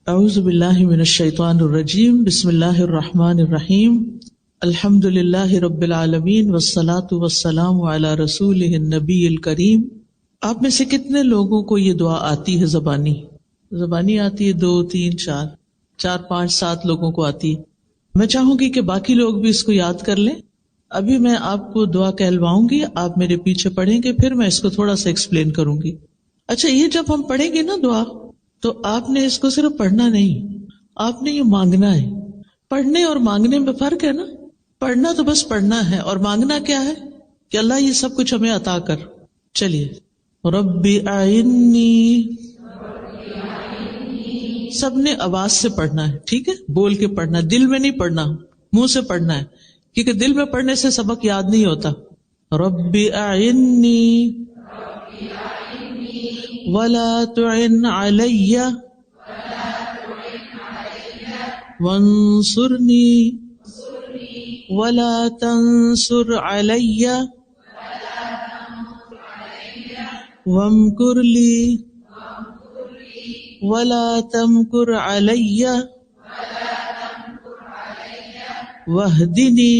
اعوذ باللہ من الشیطان الرجیم، بسم اللہ الرحمن الرحیم، الحمد للہ رب العالمین والصلاة والسلام علی رسولہ النبی الکریم۔ آپ میں سے کتنے لوگوں کو یہ دعا آتی ہے؟ زبانی آتی ہے؟ 2 3 4 4 5 7 لوگوں کو آتی ہے۔ میں چاہوں گی کہ باقی لوگ بھی اس کو یاد کر لیں۔ ابھی میں آپ کو دعا کہلواؤں گی، آپ میرے پیچھے پڑھیں گے، پھر میں اس کو تھوڑا سا ایکسپلین کروں گی۔ اچھا، یہ جب ہم پڑھیں گے نا دعا، تو آپ نے اس کو صرف پڑھنا نہیں، آپ نے یہ مانگنا ہے۔ پڑھنے اور مانگنے میں فرق ہے نا۔ پڑھنا تو بس پڑھنا ہے، اور مانگنا کیا ہے کہ اللہ یہ سب کچھ ہمیں عطا کر۔ چلیے، ربی اعنی، سب نے آواز سے پڑھنا ہے، ٹھیک ہے؟ بول کے پڑھنا، دل میں نہیں پڑھنا، منہ سے پڑھنا ہے، کیونکہ دل میں پڑھنے سے سبق یاد نہیں ہوتا۔ ربی اعنی ولا تعن علی وانصرنی ولا تنصر علی وامکر لی ولا تمکر علی واہدنی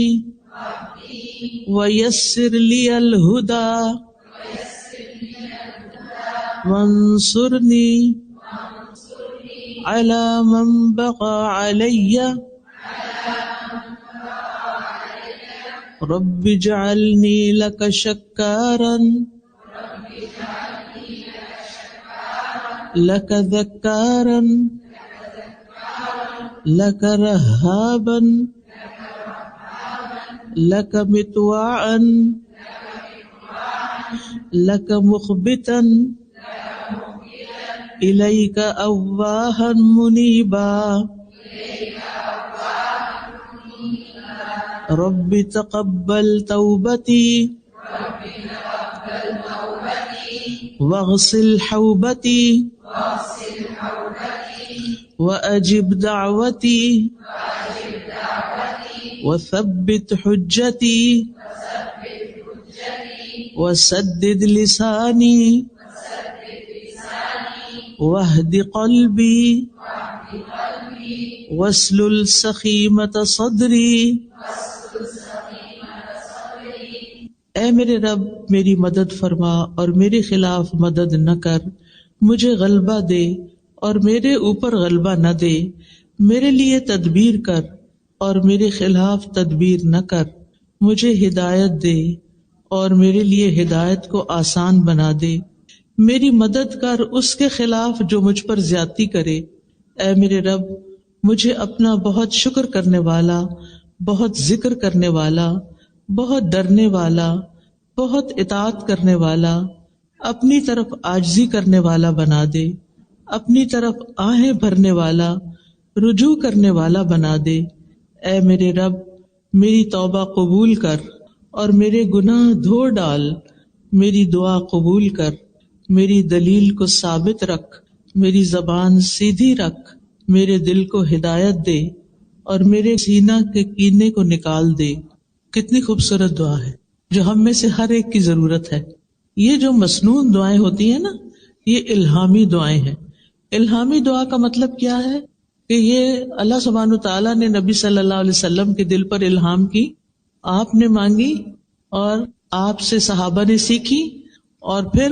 ویسر لی الہدی وانصرنی علی من بغی علی رب اجعلنی لک شکارا لک ذکارا لک رہابا لک مطواعا لک مخبتا الیک اواہا منیبا رب تقبل توبتی واغسل حوبتی واجب دعوتی وثبت حجتی وسدد لسانی واہد قلبی واسلل سخیمۃ صدری۔ اے میرے رب، میری مدد فرما اور میرے خلاف مدد نہ کر، مجھے غلبہ دے اور میرے اوپر غلبہ نہ دے، میرے لیے تدبیر کر اور میرے خلاف تدبیر نہ کر، مجھے ہدایت دے اور میرے لیے ہدایت کو آسان بنا دے، میری مدد کر اس کے خلاف جو مجھ پر زیادتی کرے۔ اے میرے رب، مجھے اپنا بہت شکر کرنے والا، بہت ذکر کرنے والا، بہت ڈرنے والا، بہت اطاعت کرنے والا، اپنی طرف عاجزی کرنے والا بنا دے، اپنی طرف آہیں بھرنے والا، رجوع کرنے والا بنا دے۔ اے میرے رب، میری توبہ قبول کر اور میرے گناہ دھو ڈال، میری دعا قبول کر، میری دلیل کو ثابت رکھ، میری زبان سیدھی رکھ، میرے دل کو ہدایت دے اور میرے سینہ کے کینے کو نکال دے۔ کتنی خوبصورت دعا ہے جو ہم میں سے ہر ایک کی ضرورت ہے۔ یہ جو مسنون دعائیں ہوتی ہیں نا، یہ الہامی دعائیں ہیں۔ الہامی دعا کا مطلب کیا ہے کہ یہ اللہ سبحانہ تعالیٰ نے نبی صلی اللہ علیہ وسلم کے دل پر الہام کی، آپ نے مانگی اور آپ سے صحابہ نے سیکھی، اور پھر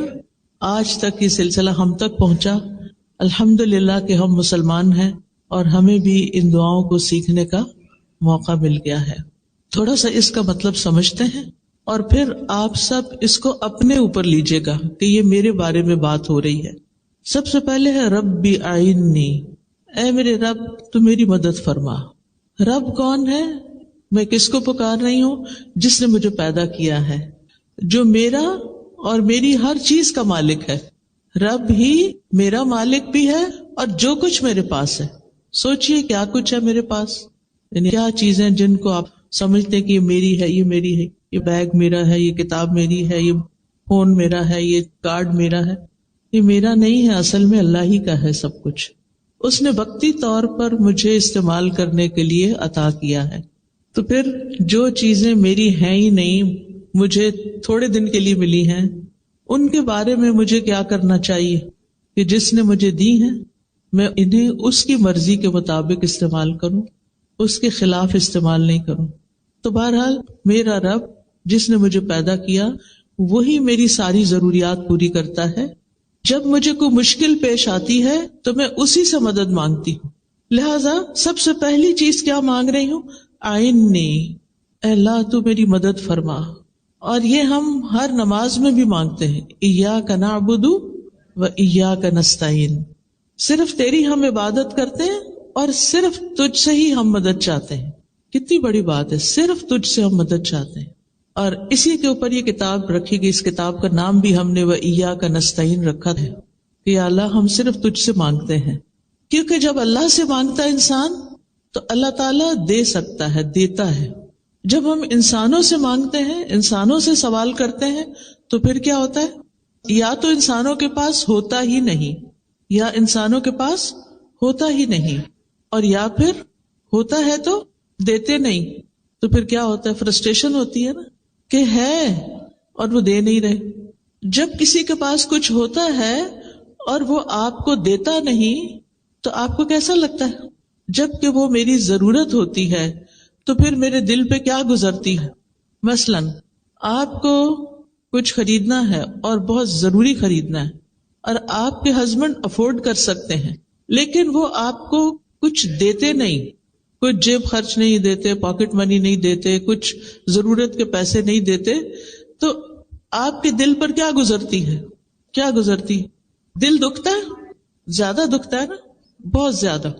آج تک یہ سلسلہ ہم تک پہنچا۔ الحمدللہ کہ ہم مسلمان ہیں اور ہمیں بھی ان دعاؤں کو سیکھنے کا موقع مل گیا ہے۔ تھوڑا سا اس کا مطلب سمجھتے ہیں، اور پھر آپ سب اس کو اپنے اوپر لیجئے گا کہ یہ میرے بارے میں بات ہو رہی ہے۔ سب سے پہلے ہے ربی اعنی، اے میرے رب تو میری مدد فرما۔ رب کون ہے؟ میں کس کو پکار رہی ہوں؟ جس نے مجھے پیدا کیا ہے، جو میرا اور میری ہر چیز کا مالک ہے۔ رب ہی میرا مالک بھی ہے اور جو کچھ میرے پاس ہے۔ سوچئے کیا کچھ ہے میرے پاس، یعنی کیا چیزیں جن کو آپ سمجھتے ہیں کہ یہ میری ہے، یہ میری ہے، یہ بیگ میرا ہے، یہ کتاب میری ہے، یہ فون میرا ہے، یہ کارڈ میرا ہے۔ یہ میرا نہیں ہے، اصل میں اللہ ہی کا ہے سب کچھ۔ اس نے وقتی طور پر مجھے استعمال کرنے کے لیے عطا کیا ہے۔ تو پھر جو چیزیں میری ہیں ہی نہیں، مجھے تھوڑے دن کے لیے ملی ہیں، ان کے بارے میں مجھے کیا کرنا چاہیے کہ جس نے مجھے دی ہیں میں انہیں اس کی مرضی کے مطابق استعمال کروں، اس کے خلاف استعمال نہیں کروں۔ تو بہرحال میرا رب جس نے مجھے پیدا کیا وہی میری ساری ضروریات پوری کرتا ہے۔ جب مجھے کوئی مشکل پیش آتی ہے تو میں اسی سے مدد مانگتی ہوں، لہذا سب سے پہلی چیز کیا مانگ رہی ہوں؟ اعِنِّی، اے اللہ تو میری مدد فرما۔ اور یہ ہم ہر نماز میں بھی مانگتے ہیں، ایاک نعبد و ایاک نستعین، صرف تیری ہم عبادت کرتے ہیں اور صرف تجھ سے ہی ہم مدد چاہتے ہیں۔ کتنی بڑی بات ہے، صرف تجھ سے ہم مدد چاہتے ہیں۔ اور اسی کے اوپر یہ کتاب رکھی گئی، اس کتاب کا نام بھی ہم نے وَإِيَّاكَ نَسْتَعِينُ رکھا ہے کہ یا اللہ ہم صرف تجھ سے مانگتے ہیں، کیونکہ جب اللہ سے مانگتا ہے انسان تو اللہ تعالیٰ دے سکتا ہے، دیتا ہے۔ جب ہم انسانوں سے مانگتے ہیں، انسانوں سے سوال کرتے ہیں تو پھر کیا ہوتا ہے؟ یا تو انسانوں کے پاس ہوتا ہی نہیں، یا انسانوں کے پاس ہوتا ہی نہیں، اور یا پھر ہوتا ہے تو دیتے نہیں، تو پھر کیا ہوتا ہے؟ فرسٹریشن ہوتی ہے نا کہ ہے اور وہ دے نہیں رہے۔ جب کسی کے پاس کچھ ہوتا ہے اور وہ آپ کو دیتا نہیں تو آپ کو کیسا لگتا ہے؟ جب کہ وہ میری ضرورت ہوتی ہے تو پھر میرے دل پہ کیا گزرتی ہے؟ مثلاً آپ کو کچھ خریدنا ہے اور بہت ضروری خریدنا ہے، اور آپ کے ہسبینڈ افورڈ کر سکتے ہیں لیکن وہ آپ کو کچھ دیتے نہیں، کچھ جیب خرچ نہیں دیتے، پاکٹ منی نہیں دیتے، کچھ ضرورت کے پیسے نہیں دیتے، تو آپ کے دل پر کیا گزرتی ہے؟ کیا گزرتی؟ دل دکھتا ہے، زیادہ دکھتا ہے نا، بہت زیادہ۔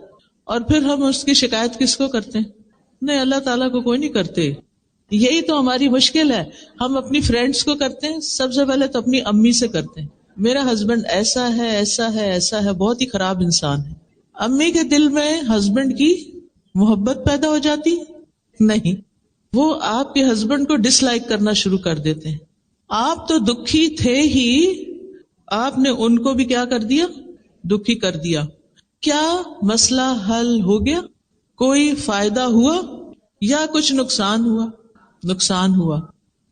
اور پھر ہم اس کی شکایت کس کو کرتے ہیں؟ نہیں، اللہ تعالیٰ کو کوئی نہیں کرتے۔ یہی تو ہماری مشکل ہے، ہم اپنی فرینڈز کو کرتے ہیں، سب سے پہلے تو اپنی امی سے کرتے ہیں، میرا ہسبینڈ ایسا ہے ایسا ہے ایسا ہے، بہت ہی خراب انسان ہے۔ امی کے دل میں ہسبینڈ کی محبت پیدا ہو جاتی؟ نہیں، وہ آپ کے ہسبینڈ کو ڈس لائک کرنا شروع کر دیتے ہیں۔ آپ تو دکھی تھے ہی، آپ نے ان کو بھی کیا کر دیا؟ دکھی کر دیا۔ کیا مسئلہ حل ہو گیا؟ کوئی فائدہ ہوا یا کچھ نقصان ہوا؟ نقصان ہوا،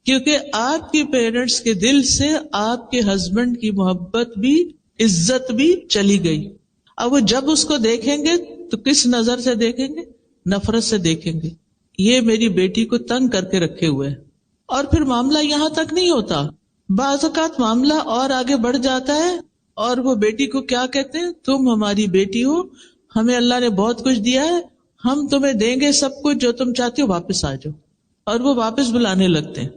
کیونکہ آپ کے پیرنٹس کے دل سے آپ کے ہسبینڈ کی محبت بھی عزت بھی چلی گئی۔ اب وہ جب اس کو دیکھیں گے تو کس نظر سے دیکھیں گے؟ نفرت سے دیکھیں گے، یہ میری بیٹی کو تنگ کر کے رکھے ہوئے۔ اور پھر معاملہ یہاں تک نہیں ہوتا، بعض اوقات معاملہ اور آگے بڑھ جاتا ہے اور وہ بیٹی کو کیا کہتے ہیں؟ تم ہماری بیٹی ہو، ہمیں اللہ نے بہت کچھ دیا ہے، ہم تمہیں دیں گے سب کچھ، جو تم چاہتے ہو واپس آ جاؤ، اور وہ واپس بلانے لگتے ہیں۔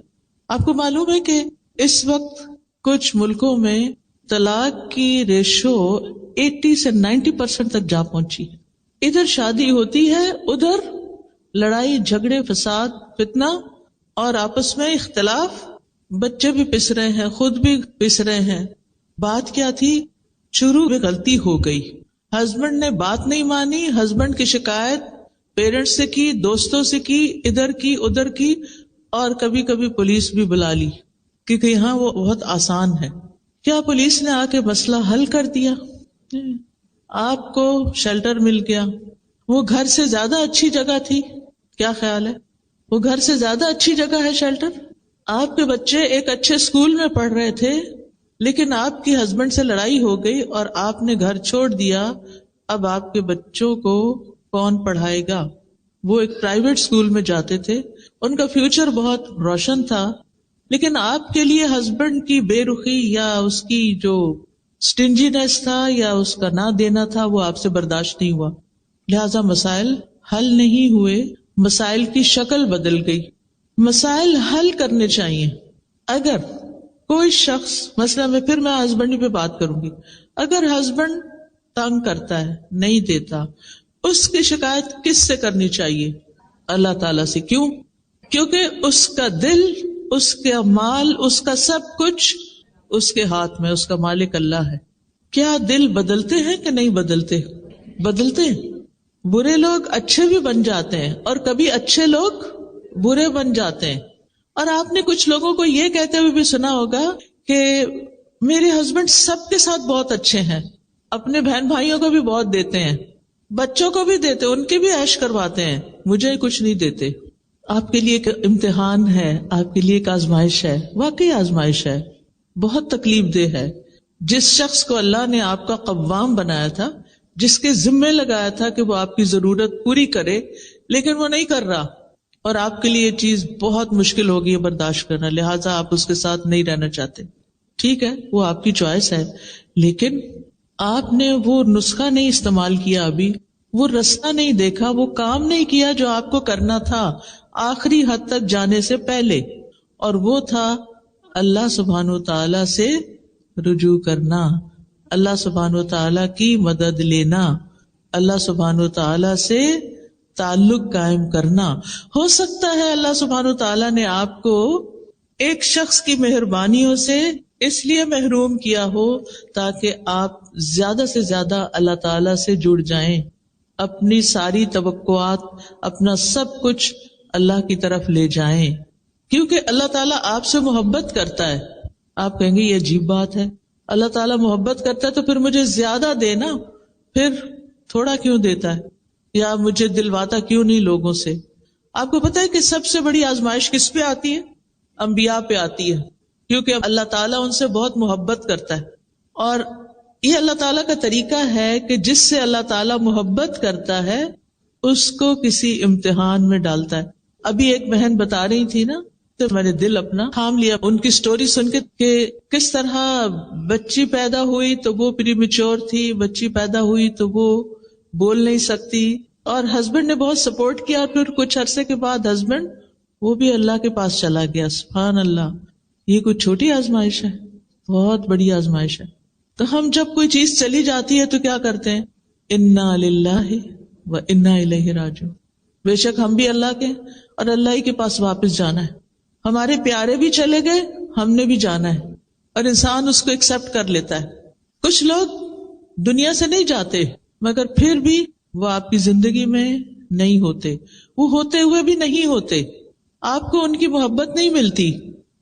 آپ کو معلوم ہے کہ اس وقت کچھ ملکوں میں طلاق کی ریشو 80 سے 90% تک جا پہنچی ہے۔ ادھر شادی ہوتی ہے، ادھر لڑائی جھگڑے فساد فتنہ اور آپس میں اختلاف، بچے بھی پس رہے ہیں، خود بھی پس رہے ہیں۔ بات کیا تھی؟ شروع میں غلطی ہو گئی، ہسبینڈ نے بات نہیں مانی، ہسبینڈ کی شکایت پیرنٹس سے کی، دوستوں سے کی، ادھر کی ادھر کی، اور کبھی کبھی پولیس بھی بلا لی، کیونکہ یہاں وہ بہت آسان ہے۔ کیا پولیس نے آ کے مسئلہ حل کر دیا؟ آپ کو شیلٹر مل گیا، وہ گھر سے زیادہ اچھی جگہ تھی، کیا خیال ہے؟ وہ گھر سے زیادہ اچھی جگہ ہے شیلٹر۔ آپ کے بچے ایک اچھے اسکول میں پڑھ رہے تھے لیکن آپ کی ہسبینڈ سے لڑائی ہو گئی اور آپ نے گھر چھوڑ دیا، اب آپ کے بچوں کو کون پڑھائے گا؟ وہ ایک پرائیویٹ اسکول میں جاتے تھے، ان کا فیوچر بہت روشن تھا، لیکن آپ کے لیے ہسبینڈ کی بے رخی یا اس کی جو سٹنجینس تھا یا اس کا نہ دینا تھا وہ آپ سے برداشت نہیں ہوا، لہذا مسائل حل نہیں ہوئے، مسائل کی شکل بدل گئی۔ مسائل حل کرنے چاہیے۔ اگر کوئی شخص، مثلا میں ہسبینڈ پہ بات کروں گی، اگر ہسبینڈ تنگ کرتا ہے، نہیں دیتا، اس کی شکایت کس سے کرنی چاہیے؟ اللہ تعالیٰ سے۔ کیوں؟ کیونکہ اس کا دل، اس کا مال، اس کا سب کچھ اس کے ہاتھ میں، اس کا مالک اللہ ہے۔ کیا دل بدلتے ہیں کہ نہیں بدلتے؟ بدلتے ہیں۔ برے لوگ اچھے بھی بن جاتے ہیں اور کبھی اچھے لوگ برے بن جاتے ہیں۔ اور آپ نے کچھ لوگوں کو یہ کہتے ہوئے بھی سنا ہوگا کہ میرے ہسبینڈ سب کے ساتھ بہت اچھے ہیں، اپنے بہن بھائیوں کو بھی بہت دیتے ہیں، بچوں کو بھی دیتے، ان کے بھی عیش کرواتے ہیں، مجھے کچھ نہیں دیتے۔ آپ کے لیے ایک امتحان ہے، آپ کے لیے ایک آزمائش ہے، واقعی آزمائش ہے، بہت تکلیف دہ ہے۔ جس شخص کو اللہ نے آپ کا قوام بنایا تھا، جس کے ذمے لگایا تھا کہ وہ آپ کی ضرورت پوری کرے، لیکن وہ نہیں کر رہا، اور آپ کے لیے یہ چیز بہت مشکل ہوگی برداشت کرنا، لہٰذا آپ اس کے ساتھ نہیں رہنا چاہتے. ٹھیک ہے، وہ آپ کی چوائس ہے، لیکن آپ نے وہ نسخہ نہیں استعمال کیا، ابھی وہ رستہ نہیں دیکھا، وہ کام نہیں کیا جو آپ کو کرنا تھا آخری حد تک جانے سے پہلے، اور وہ تھا اللہ سبحانہ وتعالی سے رجوع کرنا، اللہ سبحانہ وتعالی کی مدد لینا، اللہ سبحانہ وتعالی سے تعلق قائم کرنا. ہو سکتا ہے اللہ سبحانہ وتعالی نے آپ کو ایک شخص کی مہربانیوں سے اس لیے محروم کیا ہو تاکہ آپ زیادہ سے زیادہ اللہ تعالی سے جڑ جائیں، اپنی ساری توقعات، اپنا سب کچھ اللہ کی طرف لے جائیں، کیونکہ اللہ تعالیٰ آپ سے محبت کرتا ہے. آپ کہیں گے یہ عجیب بات ہے، اللہ تعالیٰ محبت کرتا ہے تو پھر مجھے زیادہ دینا، پھر تھوڑا کیوں دیتا ہے، یا مجھے دلواتا کیوں نہیں لوگوں سے. آپ کو پتا ہے کہ سب سے بڑی آزمائش کس پہ آتی ہے؟ انبیاء پہ آتی ہے، کیونکہ اللہ تعالیٰ ان سے بہت محبت کرتا ہے. اور یہ اللہ تعالیٰ کا طریقہ ہے کہ جس سے اللہ تعالیٰ محبت کرتا ہے اس کو کسی امتحان میں ڈالتا ہے. ابھی ایک بہن بتا رہی تھی نا، تو میں نے دل اپنا تھام لیا ان کی سٹوری سن کے کہ کس طرح بچی پیدا ہوئی تو وہ پری میچور تھی، بچی پیدا ہوئی تو وہ بول نہیں سکتی، اور ہسبینڈ نے بہت سپورٹ کیا، پھر کچھ عرصے کے بعد ہسبینڈ وہ بھی اللہ کے پاس چلا گیا. سبحان اللہ، یہ کوئی چھوٹی آزمائش ہے، بہت بڑی آزمائش ہے. تو ہم جب کوئی چیز چلی جاتی ہے تو کیا کرتے ہیں؟ انا للہ و انا الیہ راجعون، بے شک ہم بھی اللہ کے اور اللہ ہی کے پاس واپس جانا ہے. ہمارے پیارے بھی چلے گئے، ہم نے بھی جانا ہے، اور انسان اس کو ایکسپٹ کر لیتا ہے. کچھ لوگ دنیا سے نہیں جاتے مگر پھر بھی وہ آپ کی زندگی میں نہیں ہوتے، وہ ہوتے ہوئے بھی نہیں ہوتے، آپ کو ان کی محبت نہیں ملتی،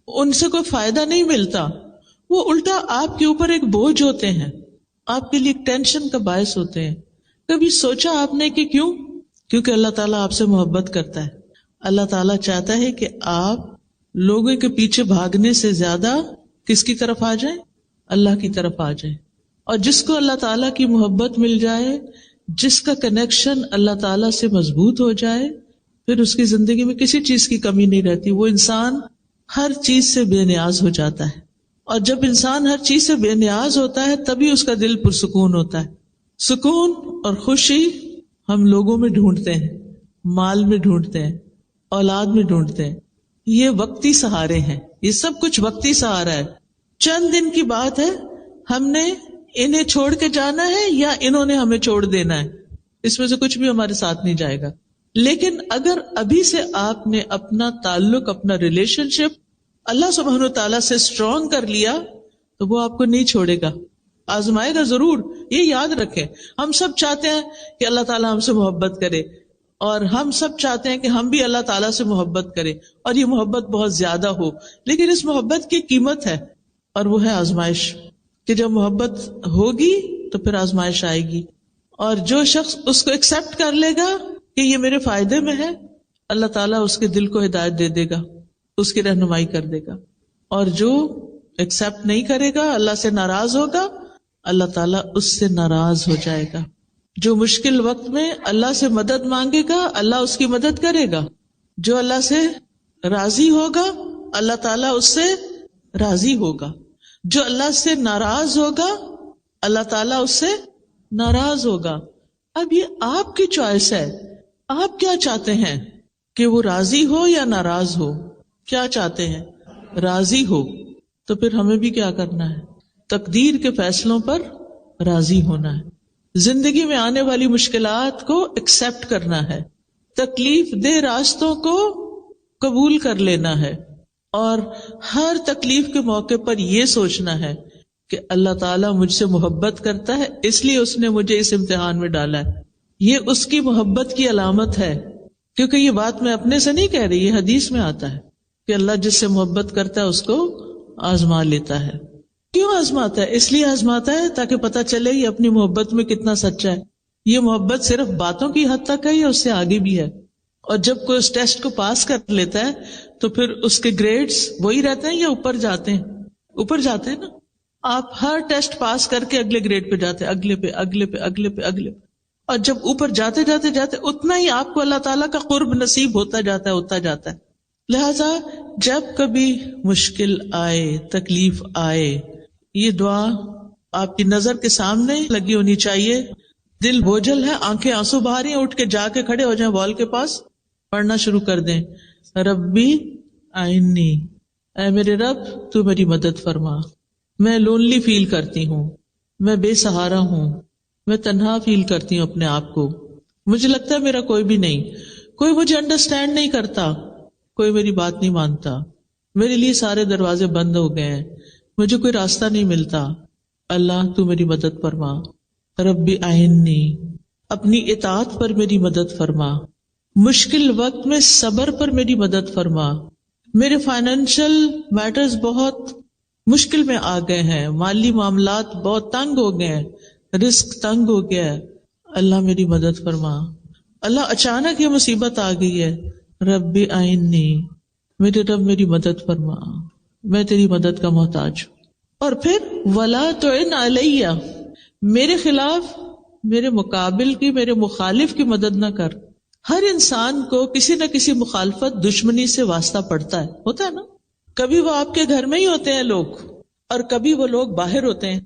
ان سے کوئی فائدہ نہیں ملتا، وہ الٹا آپ کے اوپر ایک بوجھ ہوتے ہیں، آپ کے لیے ٹینشن کا باعث ہوتے ہیں. کبھی سوچا آپ نے کہ کیوں؟ کیونکہ اللہ تعالیٰ آپ سے محبت کرتا ہے. اللہ تعالیٰ چاہتا ہے کہ آپ لوگوں کے پیچھے بھاگنے سے زیادہ کس کی طرف آ جائیں؟ اللہ کی طرف آ جائیں. اور جس کو اللہ تعالیٰ کی محبت مل جائے، جس کا کنیکشن اللہ تعالیٰ سے مضبوط ہو جائے، پھر اس کی زندگی میں کسی چیز کی کمی نہیں رہتی. وہ انسان ہر چیز سے بے نیاز ہو جاتا ہے، اور جب انسان ہر چیز سے بے نیاز ہوتا ہے تبھی اس کا دل پرسکون ہوتا ہے. سکون اور خوشی ہم لوگوں میں ڈھونڈتے ہیں، مال میں ڈھونڈتے ہیں، اولاد میں ڈھونڈتے ہیں. یہ وقتی سہارے ہیں، یہ سب کچھ وقتی سہارا ہے، چند دن کی بات ہے. ہم نے انہیں چھوڑ کے جانا ہے یا انہوں نے ہمیں چھوڑ دینا ہے، اس میں سے کچھ بھی ہمارے ساتھ نہیں جائے گا. لیکن اگر ابھی سے آپ نے اپنا تعلق، اپنا ریلیشن شپ اللہ سبحانہ وتعالیٰ سے اسٹرانگ کر لیا تو وہ آپ کو نہیں چھوڑے گا، آزمائے گا ضرور. یہ یاد رکھیں، ہم سب چاہتے ہیں کہ اللہ تعالیٰ ہم سے محبت کرے، اور ہم سب چاہتے ہیں کہ ہم بھی اللہ تعالیٰ سے محبت کریں، اور یہ محبت بہت زیادہ ہو. لیکن اس محبت کی قیمت ہے، اور وہ ہے آزمائش، کہ جب محبت ہوگی تو پھر آزمائش آئے گی. اور جو شخص اس کو ایکسپٹ کر لے گا کہ یہ میرے فائدے میں ہے، اللہ تعالیٰ اس کے دل کو ہدایت دے دے گا، اس کی رہنمائی کر دے گا. اور جو ایکسپٹ نہیں کرے گا، اللہ سے ناراض ہوگا، اللہ تعالیٰ اس سے ناراض ہو جائے گا. جو مشکل وقت میں اللہ سے مدد مانگے گا، اللہ اس کی مدد کرے گا. جو اللہ سے راضی ہوگا، اللہ تعالیٰ اس سے راضی ہوگا. جو اللہ سے ناراض ہوگا، اللہ تعالیٰ اس سے ناراض ہوگا. اب یہ آپ کی چوائس ہے، آپ کیا چاہتے ہیں کہ وہ راضی ہو یا ناراض ہو؟ کیا چاہتے ہیں؟ راضی ہو. تو پھر ہمیں بھی کیا کرنا ہے؟ تقدیر کے فیصلوں پر راضی ہونا ہے، زندگی میں آنے والی مشکلات کو ایکسپٹ کرنا ہے، تکلیف دہ راستوں کو قبول کر لینا ہے، اور ہر تکلیف کے موقع پر یہ سوچنا ہے کہ اللہ تعالیٰ مجھ سے محبت کرتا ہے، اس لیے اس نے مجھے اس امتحان میں ڈالا ہے. یہ اس کی محبت کی علامت ہے. کیونکہ یہ بات میں اپنے سے نہیں کہہ رہی، یہ حدیث میں آتا ہے کہ اللہ جس سے محبت کرتا ہے اس کو آزما لیتا ہے. کیوں آزماتا ہے؟ اس لیے آزماتا ہے تاکہ پتہ چلے یہ اپنی محبت میں کتنا سچا ہے. یہ محبت صرف باتوں کی حد تک ہے یا اس سے آگے بھی ہے؟ اور جب کوئی اس ٹیسٹ کو پاس کر لیتا ہے تو پھر اس کے گریڈز وہی رہتے ہیں یا اوپر جاتے ہیں؟ اوپر جاتے ہیں نا. آپ ہر ٹیسٹ پاس کر کے اگلے گریڈ پہ جاتے، اگلے پہ اگلے پہ اگلے پہ اگلے پہ، اور جب اوپر جاتے جاتے جاتے اتنا ہی آپ کو اللہ تعالیٰ کا قرب نصیب ہوتا جاتا ہے، ہوتا جاتا ہے. لہذا جب کبھی مشکل آئے، تکلیف آئے، یہ دعا آپ کی نظر کے سامنے لگی ہونی چاہیے. دل بوجھل ہے، آنکھیں آنسو بہا رہی ہیں، اٹھ کے جا کے کھڑے ہو جائیں وال کے پاس، پڑھنا شروع کر دیں، ربی آئینی، اے میرے رب تو میری مدد فرما. میں لونلی فیل کرتی ہوں، میں بے سہارا ہوں، میں تنہا فیل کرتی ہوں اپنے آپ کو، مجھے لگتا ہے میرا کوئی بھی نہیں، کوئی مجھے انڈرسٹینڈ نہیں کرتا، کوئی میری بات نہیں مانتا، میرے لیے سارے دروازے بند ہو گئے ہیں، مجھے کوئی راستہ نہیں ملتا. اللہ تو میری مدد فرما. ربی آئینی، اپنی اطاعت پر میری مدد فرما، مشکل وقت میں صبر پر میری مدد فرما. میرے فائنینشل میٹرز بہت مشکل میں آ گئے ہیں، مالی معاملات بہت تنگ ہو گئے ہیں، رزق تنگ ہو گیا ہے، اللہ میری مدد فرما. اللہ اچانک یہ مصیبت آ گئی ہے، ربی آئینی، میرے رب میری مدد فرما، میں تیری مدد کا محتاج ہوں. اور پھر ولا تعن علیہ، میرے خلاف، میرے مقابل کی، میرے مخالف کی مدد نہ کر. ہر انسان کو کسی نہ کسی مخالفت، دشمنی سے واسطہ پڑتا ہے، ہوتا ہے نا. کبھی وہ آپ کے گھر میں ہی ہوتے ہیں لوگ، اور کبھی وہ لوگ باہر ہوتے ہیں.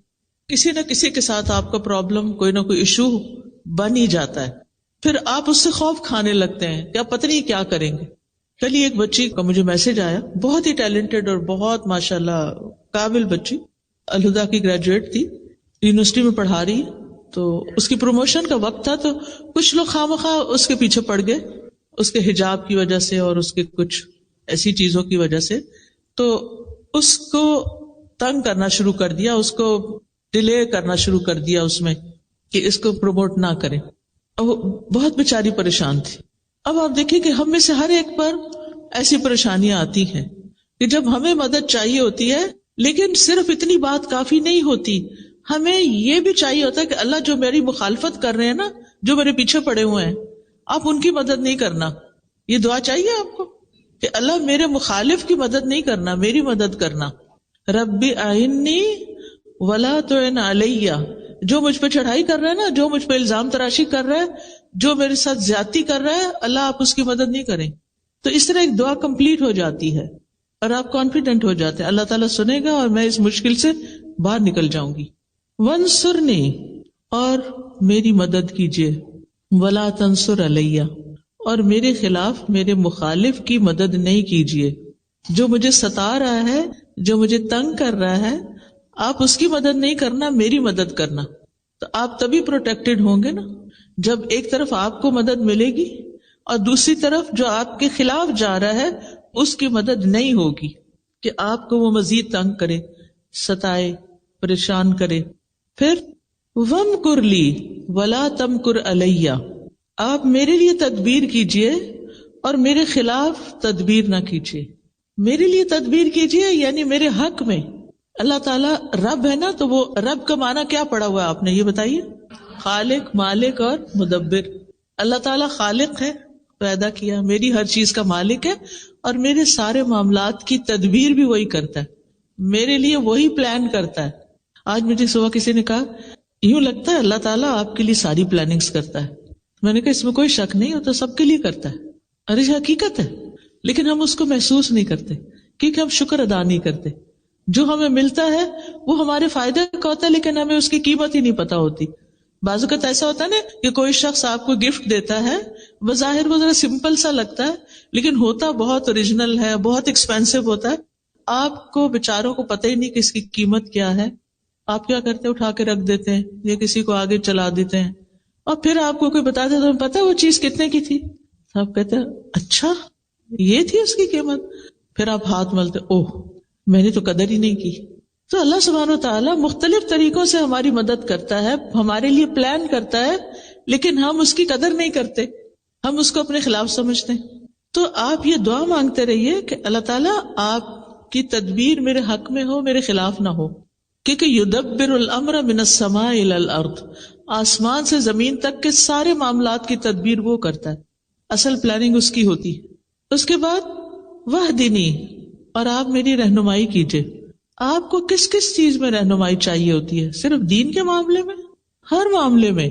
کسی نہ کسی کے ساتھ آپ کا پرابلم، کوئی نہ کوئی ایشو بن ہی جاتا ہے. پھر آپ اس سے خوف کھانے لگتے ہیں کہ آپ پتہ نہیں کیا کریں گے. کل ایک بچی کا مجھے میسج آیا، بہت ہی ٹیلنٹڈ اور بہت ماشاءاللہ قابل بچی، الہدا کی گریجویٹ تھی، یونیورسٹی میں پڑھا رہی. تو اس کی پروموشن کا وقت تھا، تو کچھ لوگ خواہ اس کے پیچھے پڑ گئے، اس کے حجاب کی وجہ سے اور اس کے کچھ ایسی چیزوں کی وجہ سے. تو اس کو تنگ کرنا شروع کر دیا، اس کو ڈیلے کرنا شروع کر دیا اس میں کہ اس کو پروموٹ نہ کریں. اب وہ بہت بیچاری پریشان تھی. اب آپ دیکھیں کہ ہم میں سے ہر ایک پر ایسی پریشانیاں آتی ہیں کہ جب ہمیں مدد چاہیے ہوتی ہے، لیکن صرف اتنی بات کافی نہیں ہوتی، ہمیں یہ بھی چاہیے ہوتا ہے کہ اللہ جو میری مخالفت کر رہے ہیں نا، جو میرے پیچھے پڑے ہوئے ہیں، آپ ان کی مدد نہیں کرنا. یہ دعا چاہیے آپ کو کہ اللہ میرے مخالف کی مدد نہیں کرنا، میری مدد کرنا. ربی آئینی ولا تعن علیہ، جو مجھ پہ چڑھائی کر رہا ہے نا، جو مجھ پہ الزام تراشی کر رہا ہے، جو میرے ساتھ زیادتی کر رہا ہے، اللہ آپ اس کی مدد نہیں کریں. تو اس طرح ایک دعا کمپلیٹ ہو جاتی ہے اور آپ کانفیڈنٹ ہو جاتے ہیں اللہ تعالیٰ سنے گا اور میں اس مشکل سے باہر نکل جاؤں گی. وانصرنی، اور میری مدد کیجیے، ولا تنصر علیہ، اور میرے خلاف، میرے مخالف کی مدد نہیں کیجیے. جو مجھے ستا رہا ہے، جو مجھے تنگ کر رہا ہے، آپ اس کی مدد نہیں کرنا، میری مدد کرنا. تو آپ تبھی پروٹیکٹڈ ہوں گے نا جب ایک طرف آپ کو مدد ملے گی اور دوسری طرف جو آپ کے خلاف جا رہا ہے اس کی مدد نہیں ہوگی کہ آپ کو وہ مزید تنگ کرے، ستائے، پریشان کرے. پھر وَامْكُرْ لِي وَلَا تَمْكُرْ عَلَيَّ، آپ میرے لیے تدبیر کیجئے اور میرے خلاف تدبیر نہ کیجئے. میرے لیے تدبیر کیجئے یعنی میرے حق میں. اللہ تعالیٰ رب ہے نا، تو وہ رب کا معنی کیا پڑا ہوا ہے آپ نے، یہ بتائیے؟ خالق، مالک اور مدبر. اللہ تعالیٰ خالق ہے، پیدا کیا، میری ہر چیز کا مالک ہے، اور میرے سارے معاملات کی تدبیر بھی وہی کرتا ہے، میرے لیے وہی پلان کرتا ہے. آج مجھے صبح کسی نے کہا یوں لگتا ہے اللہ تعالیٰ آپ کے لیے ساری پلاننگز کرتا ہے. میں نے کہا اس میں کوئی شک نہیں ہوتا، سب کے لیے کرتا ہے. ارے حقیقت ہے، لیکن ہم اس کو محسوس نہیں کرتے کیونکہ ہم شکر ادا نہیں کرتے. جو ہمیں ملتا ہے وہ ہمارے فائدے کا ہوتا ہے، لیکن ہمیں اس کی قیمت ہی نہیں پتا ہوتی. بعض اوقات ایسا ہوتا ہے نا کہ کوئی شخص آپ کو گفٹ دیتا ہے، بظاہر وہ ذرا سمپل سا لگتا ہے لیکن ہوتا بہت اوریجنل ہے، بہت ایکسپینسو ہوتا ہے. آپ کو بیچاروں کو پتہ ہی نہیں کہ اس کی قیمت کیا ہے. آپ کیا کرتے ہیں، اٹھا کے رکھ دیتے ہیں یا کسی کو آگے چلا دیتے ہیں، اور پھر آپ کو کوئی بتا دے تو پتا ہے وہ چیز کتنے کی تھی. آپ کہتے ہیں اچھا یہ تھی اس کی قیمت. پھر آپ ہاتھ ملتے، اوہ میں نے تو قدر ہی نہیں کی. تو اللہ سبحانہ و تعالیٰ مختلف طریقوں سے ہماری مدد کرتا ہے، ہمارے لیے پلان کرتا ہے، لیکن ہم اس کی قدر نہیں کرتے، ہم اس کو اپنے خلاف سمجھتے ہیں. تو آپ یہ دعا مانگتے رہیے کہ اللہ تعالیٰ آپ کی تدبیر میرے حق میں ہو، میرے خلاف نہ ہو. کیونکہ یدبر الامر من السماء الى الارض، آسمان سے زمین تک کے سارے معاملات کی تدبیر وہ کرتا ہے، اصل پلاننگ اس کی ہوتی ہے. اس کے بعد وہدنی، اور آپ میری رہنمائی کیجئے. آپ کو کس کس چیز میں رہنمائی چاہیے ہوتی ہے؟ صرف دین کے معاملے میں؟ ہر معاملے میں.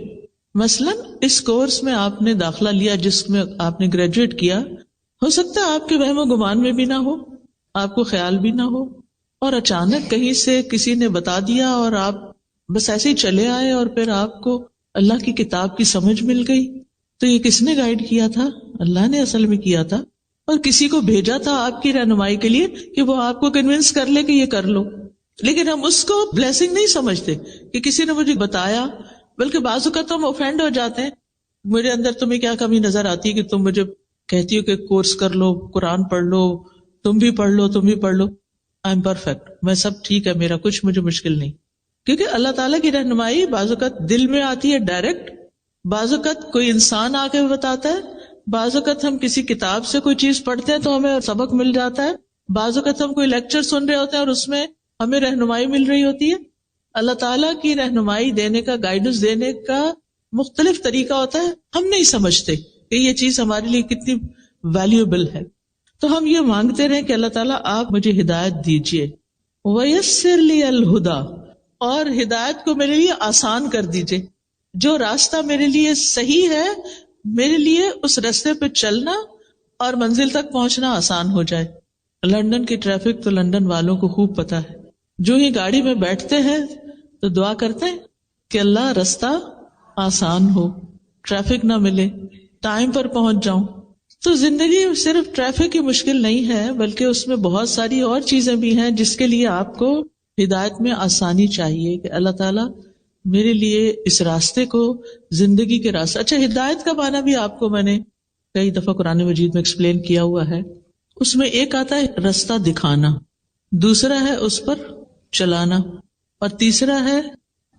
مثلاً اس کورس میں آپ نے داخلہ لیا جس میں آپ نے گریجویٹ کیا، ہو سکتا ہے آپ کے وہم و گمان میں بھی نہ ہو، آپ کو خیال بھی نہ ہو، اور اچانک کہیں سے کسی نے بتا دیا اور آپ بس ایسے ہی چلے آئے، اور پھر آپ کو اللہ کی کتاب کی سمجھ مل گئی. تو یہ کس نے گائیڈ کیا تھا؟ اللہ نے اصل میں کیا تھا، اور کسی کو بھیجا تھا آپ کی رہنمائی کے لیے کہ وہ آپ کو کنونس کر لے کہ یہ کر لو. لیکن ہم اس کو بلیسنگ نہیں سمجھتے کہ کسی نے مجھے بتایا، بلکہ بعض اوقات ہم اوفینڈ ہو جاتے ہیں. میرے اندر تمہیں کیا کمی نظر آتی ہے کہ تم مجھے کہتی ہو کہ کورس کر لو، قرآن پڑھ لو، تم بھی پڑھ لو، تم بھی پڑھ لو. آئی ایم پرفیکٹ، میں سب ٹھیک ہے، میرا کچھ مجھے مشکل نہیں. کیونکہ اللہ تعالیٰ کی رہنمائی بعض اوقات دل میں آتی ہے ڈائریکٹ، بعض اوقات کوئی انسان آ کے بتاتا ہے، بعض اوقات ہم کسی کتاب سے کوئی چیز پڑھتے ہیں تو ہمیں سبق مل جاتا ہے، بعض اوقات ہم کوئی لیکچر سن رہے ہوتے ہیں اور اس میں ہمیں رہنمائی مل رہی ہوتی ہے. اللہ تعالیٰ کی رہنمائی دینے کا، گائیڈنس دینے کا مختلف طریقہ ہوتا ہے. ہم نہیں سمجھتے کہ یہ چیز ہمارے لیے کتنی ویلیوبل ہے. تو ہم یہ مانگتے رہیں کہ اللہ تعالیٰ آپ مجھے ہدایت دیجیے. وَيَسِّرْ لِيَ الْهُدَى، اور ہدایت کو میرے لیے آسان کر دیجیے. جو راستہ میرے لیے صحیح ہے، میرے لیے اس راستے پہ چلنا اور منزل تک پہنچنا آسان ہو جائے. لندن کی ٹریفک تو لندن والوں کو خوب پتا ہے. جو ہی گاڑی میں بیٹھتے ہیں تو دعا کرتے ہیں کہ اللہ راستہ آسان ہو، ٹریفک نہ ملے، ٹائم پر پہنچ جاؤں. تو زندگی صرف ٹریفک کی مشکل نہیں ہے، بلکہ اس میں بہت ساری اور چیزیں بھی ہیں جس کے لیے آپ کو ہدایت میں آسانی چاہیے کہ اللہ تعالیٰ میرے لیے اس راستے کو، زندگی کے راستے. اچھا، ہدایت کا معنی بھی آپ کو میں نے کئی دفعہ قرآن مجید میں ایکسپلین کیا ہوا ہے. اس میں ایک آتا ہے راستہ دکھانا، دوسرا ہے اس پر چلانا، اور تیسرا ہے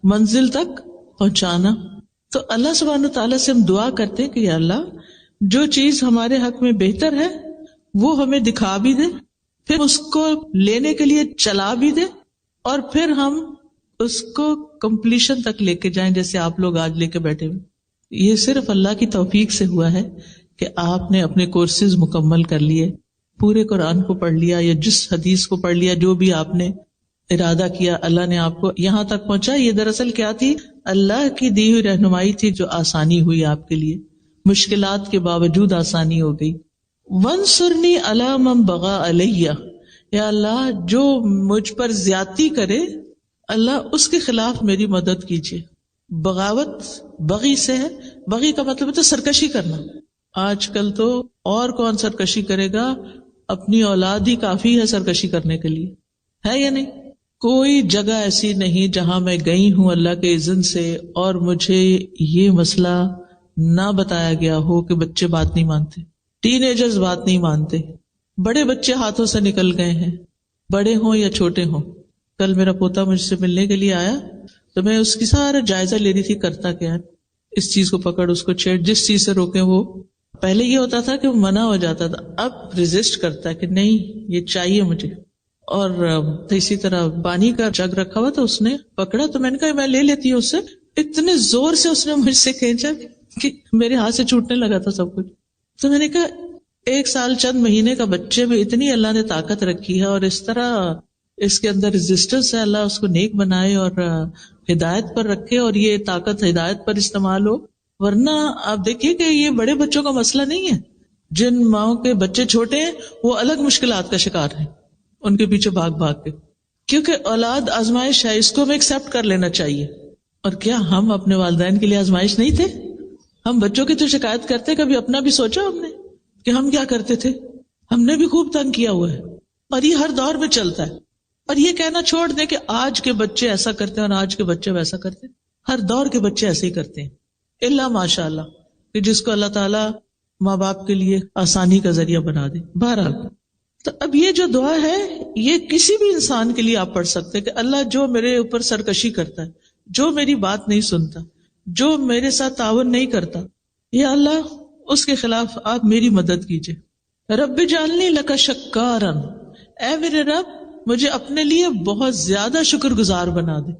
منزل تک پہنچانا. تو اللہ سبحانہ تعالیٰ سے ہم دعا کرتے ہیں کہ یا اللہ جو چیز ہمارے حق میں بہتر ہے وہ ہمیں دکھا بھی دے، پھر اس کو لینے کے لیے چلا بھی دے، اور پھر ہم اس کو کمپلیشن تک لے کے جائیں جیسے آپ لوگ آج لے کے بیٹھے ہوئے. یہ صرف اللہ کی توفیق سے ہوا ہے کہ آپ نے اپنے کورسز مکمل کر لیے، پورے قرآن کو پڑھ لیا یا جس حدیث کو پڑھ لیا، جو بھی آپ نے ارادہ کیا اللہ نے آپ کو یہاں تک پہنچا. یہ دراصل کیا تھی؟ اللہ کی دی ہوئی رہنمائی تھی جو آسانی ہوئی آپ کے لیے، مشکلات کے باوجود آسانی ہو گئی. وَانصُرْنِي عَلَىٰ مَن بَغَىٰ عَلَيَّ، یا اللہ جو مجھ پر زیادتی کرے اللہ اس کے خلاف میری مدد کیجیے. بغاوت بغی سے ہے، بغی کا مطلب ہے تو سرکشی کرنا. آج کل تو اور کون سرکشی کرے گا، اپنی اولاد ہی کافی ہے سرکشی کرنے کے لیے، ہے یا نہیں؟ کوئی جگہ ایسی نہیں جہاں میں گئی ہوں اللہ کے اذن سے اور مجھے یہ مسئلہ نہ بتایا گیا ہو کہ بچے بات نہیں مانتے، ٹین ایجرز بات نہیں مانتے، بڑے بچے ہاتھوں سے نکل گئے ہیں، بڑے ہوں یا چھوٹے ہوں. کل میرا پوتا مجھ سے ملنے کے لیے آیا تو میں اس کی سارا جائزہ لے رہی تھی، کرتا کیا ہے، اس چیز کو پکڑ، اس کو چھیڑ، جس چیز سے روکے. وہ پہلے یہ ہوتا تھا کہ وہ منع ہو جاتا تھا، اب ریزسٹ کرتا ہے کہ نہیں یہ چاہیے مجھے. اور اسی طرح پانی کا جگ رکھا ہوا تو اس نے پکڑا تو میں نے کہا میں لے لیتی ہوں اس سے. اتنے زور سے اس نے مجھ سے کھینچا کہ میرے ہاتھ سے چھوٹنے لگا تھا سب کچھ. تو میں نے کہا 1 سال چند مہینے کا بچے میں اتنی اللہ نے طاقت رکھی ہے اور اس طرح اس کے اندر ریزسٹنس ہے، اللہ اس کو نیک بنائے اور ہدایت پر رکھے اور یہ طاقت ہدایت پر استعمال ہو. ورنہ آپ دیکھیے کہ یہ بڑے بچوں کا مسئلہ نہیں ہے، جن ماؤں کے بچے چھوٹے ہیں وہ الگ مشکلات کا شکار ہیں ان کے پیچھے بھاگ بھاگ کے، کیونکہ اولاد آزمائش ہے، اس کو ہمیں ایکسپٹ کر لینا چاہیے. اور کیا ہم اپنے والدین کے لیے آزمائش نہیں تھے؟ ہم بچوں کی تو شکایت کرتے، کبھی اپنا بھی سوچا ہم نے کہ ہم کیا کرتے تھے؟ ہم نے بھی خوب تنگ کیا ہوا ہے، اور یہ ہر دور میں چلتا ہے. اور یہ کہنا چھوڑ دیں کہ آج کے بچے ایسا کرتے ہیں اور آج کے بچے ویسا کرتے ہیں. ہر دور کے بچے ایسے ہی کرتے ہیں، الا ماشاء اللہ کہ جس کو اللہ تعالیٰ ماں باپ کے لیے آسانی کا ذریعہ بنا دے. بہرحال تو اب یہ جو دعا ہے یہ کسی بھی انسان کے لیے آپ پڑھ سکتے کہ اللہ جو میرے اوپر سرکشی کرتا ہے، جو میری بات نہیں سنتا، جو میرے ساتھ تعاون نہیں کرتا، یا اللہ اس کے خلاف آپ میری مدد کیجئے. رب اجعلنی لک شکارا، اے میرے رب مجھے اپنے لیے بہت زیادہ شکر گزار بنا دے.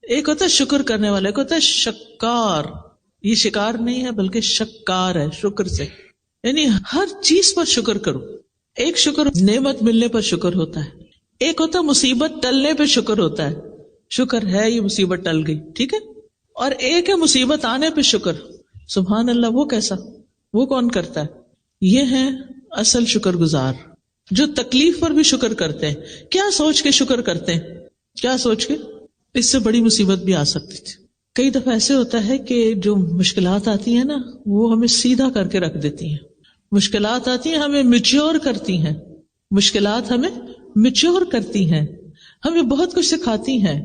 ایک ہوتا ہے شکر کرنے والا، ایک ہوتا ہے شکار. یہ شکار نہیں ہے بلکہ شکار ہے، شکر سے، یعنی ہر چیز پر شکر کرو. ایک شکر نعمت ملنے پر شکر ہوتا ہے، ایک ہوتا ہے مصیبت ٹلنے پہ شکر ہوتا ہے، شکر ہے یہ مصیبت ٹل گئی، ٹھیک ہے، اور ایک ہے مصیبت آنے پہ شکر. سبحان اللہ، وہ کیسا، وہ کون کرتا ہے؟ یہ ہے اصل شکر گزار، جو تکلیف پر بھی شکر کرتے ہیں. کیا سوچ کے شکر کرتے ہیں؟ کیا سوچ کے؟ اس سے بڑی مصیبت بھی آ سکتی تھی. کئی دفعہ ایسے ہوتا ہے کہ جو مشکلات آتی ہیں نا، وہ ہمیں سیدھا کر کے رکھ دیتی ہیں. مشکلات آتی ہیں ہمیں میچور کرتی ہیں، مشکلات ہمیں میچور کرتی ہیں، ہمیں بہت کچھ سکھاتی ہیں.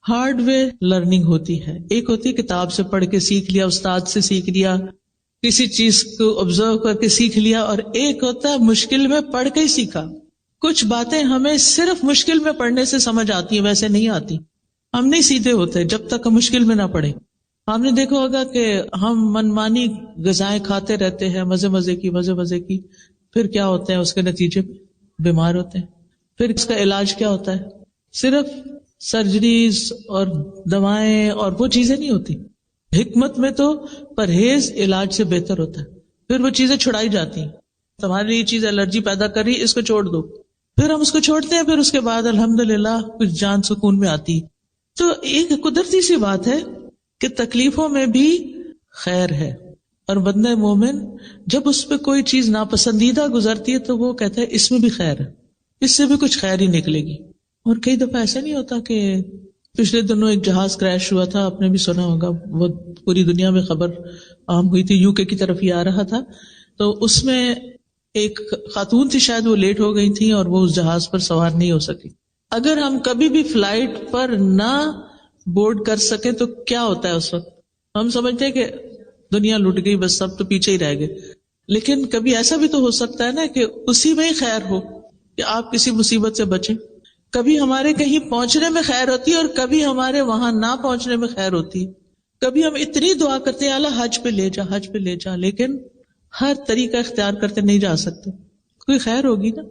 ہارڈ وے لرننگ ہوتی ہے. ایک ہوتی ہے کتاب سے پڑھ کے سیکھ لیا، استاد سے سیکھ لیا، کسی چیز کو آبزرو کر کے سیکھ لیا، اور ایک ہوتا ہے مشکل میں پڑھ کے ہی سیکھا. کچھ باتیں ہمیں صرف مشکل میں پڑھنے سے سمجھ آتی ہیں، ویسے نہیں آتی. ہم نہیں سیدھے ہوتے جب تک ہم مشکل میں نہ پڑھیں. آپ نے دیکھا ہوگا کہ ہم منمانی غذائیں کھاتے رہتے ہیں، مزے کی، پھر کیا ہوتے ہیں اس کے نتیجے میں؟ بیمار ہوتے ہیں. پھر اس کا علاج کیا ہوتا ہے؟ صرف سرجریز اور دوائیں اور وہ چیزیں نہیں ہوتی. حکمت میں تو پرہیز علاج سے بہتر ہوتا ہے. پھر وہ چیزیں چھڑائی جاتی ہیں. تمہارے لیے یہ چیز الرجی پیدا کر رہی ہے، اس کو چھوڑ دو. پھر ہم اس کو چھوڑتے ہیں، پھر اس کے بعد الحمدللہ کچھ جان سکون میں آتی. تو ایک قدرتی سی بات ہے کہ تکلیفوں میں بھی خیر ہے، اور بندہ مومن جب اس پہ کوئی چیز ناپسندیدہ گزرتی ہے تو وہ کہتا ہے اس میں بھی خیر ہے، اس سے بھی کچھ خیر ہی نکلے گی. اور کئی دفعہ ایسا نہیں ہوتا کہ پچھلے دنوں ایک جہاز کریش ہوا تھا، آپ نے بھی سنا ہوگا، وہ پوری دنیا میں خبر عام ہوئی تھی. UK کی طرف ہی آ رہا تھا، تو اس میں ایک خاتون تھی، شاید وہ لیٹ ہو گئی تھی اور وہ اس جہاز پر سوار نہیں ہو سکی. اگر ہم کبھی بھی فلائٹ پر نہ بورڈ کر سکیں تو کیا ہوتا ہے اس وقت؟ ہم سمجھتے ہیں کہ دنیا لٹ گئی، بس سب تو پیچھے ہی رہ گئے. لیکن کبھی ایسا بھی تو ہو سکتا ہے نا کہ اسی میں ہی خیر ہو، کہ آپ کسی مصیبت سے بچیں. کبھی ہمارے کہیں پہنچنے میں خیر ہوتی ہے اور کبھی ہمارے وہاں نہ پہنچنے میں خیر ہوتی ہے. کبھی ہم اتنی دعا کرتے ہیں اللہ حج پہ لے جا، حج پہ لے جا، لیکن ہر طریقہ اختیار کرتے نہیں جا سکتے، کوئی خیر ہوگی نا.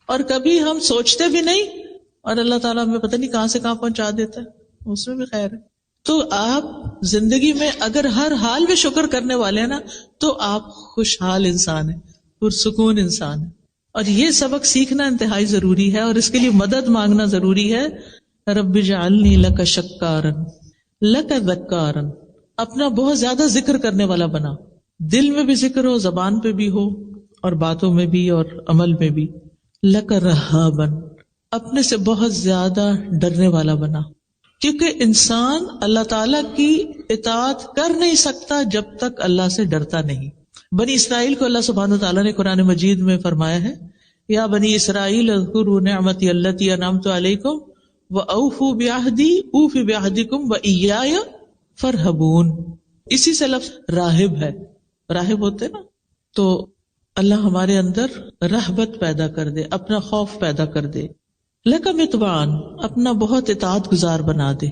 اور کبھی ہم سوچتے بھی نہیں اور اللہ تعالیٰ ہمیں پتہ نہیں کہاں سے کہاں پہنچا دیتا ہے، اس میں بھی خیر ہے. تو آپ زندگی میں اگر ہر حال میں شکر کرنے والے ہیں نا، تو آپ خوشحال انسان ہیں، پرسکون انسان ہیں. اور یہ سبق سیکھنا انتہائی ضروری ہے، اور اس کے لیے مدد مانگنا ضروری ہے. رب اجعلنی لک شکارا لک ذکارا، اپنا بہت زیادہ ذکر کرنے والا بنا، دل میں بھی ذکر ہو، زبان پہ بھی ہو، اور باتوں میں بھی اور عمل میں بھی. لک رہابا، اپنے سے بہت زیادہ ڈرنے والا بنا، کیونکہ انسان اللہ تعالی کی اطاعت کر نہیں سکتا جب تک اللہ سے ڈرتا نہیں. بنی اسرائیل کو اللہ سبحانہ وتعالیٰ نے قرآن مجید میں فرمایا ہے، یا بنی اسرائیل اذکروا نعمتی التی انعمت علیکم واوفوا بعہدی اوف بعہدکم وایای فارہبون. اسی سے لفظ راہب ہے، راہب ہوتے نا. تو اللہ ہمارے اندر رہبت پیدا کر دے، اپنا خوف پیدا کر دے. لک متبعن، اپنا بہت اطاعت گزار بنا دے.